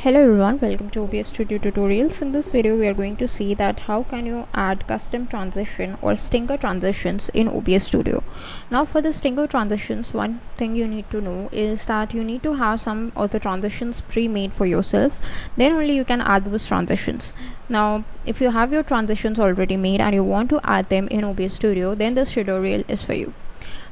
Hello everyone, welcome to OBS Studio tutorials. In this video we are going to see that how can you add custom transition or stinger transitions in OBS Studio. Now for the stinger transitions, one thing you need to know is that you need to have some of the transitions pre-made for yourself, then only you can add those transitions. Now if you have your transitions already made and you want to add them in OBS Studio, then this tutorial is for you.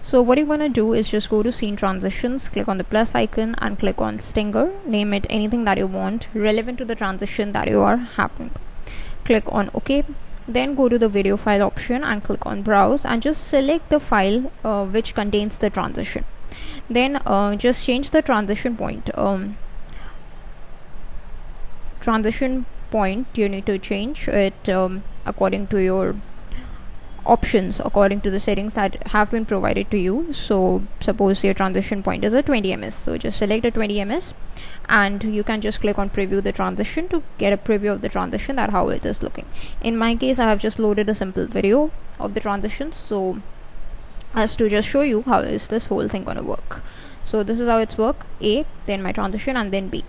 So what you want to do is just go to scene transitions, click on the plus icon and click on stinger, name it anything that you want relevant to the transition that you are having. Click on OK, then go to the video file option and click on browse and just select the file which contains the transition. Then just change the transition point. Transition point, you need to change it according to your options, according to the settings that have been provided to you. So suppose your transition point is a 20 ms, so just select a 20 ms and you can just click on preview the transition to get a preview of the transition, that how it is looking. In my case I have just loaded a simple video of the transition, so as to just show you how is this whole thing gonna work. So this is how it's work: A, then my transition, and then B.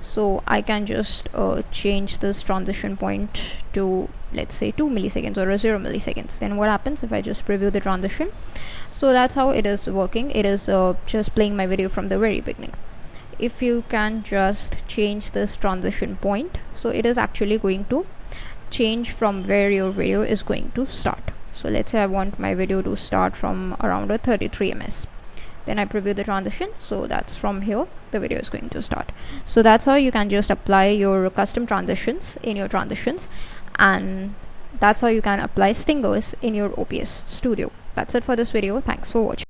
So I can just change this transition point to, let's say, 2 milliseconds or 0 milliseconds. Then what happens if I just preview the transition? So that's how it is working. It is just playing my video from the very beginning. If you can just change this transition point, so it is actually going to change from where your video is going to start. So let's say I want my video to start from around a 33 ms. Then I preview the transition, so that's from here the video is going to start. So that's how you can just apply your custom transitions in your transitions, and that's how you can apply stingers in your OBS Studio. That's it for this video. Thanks for watching.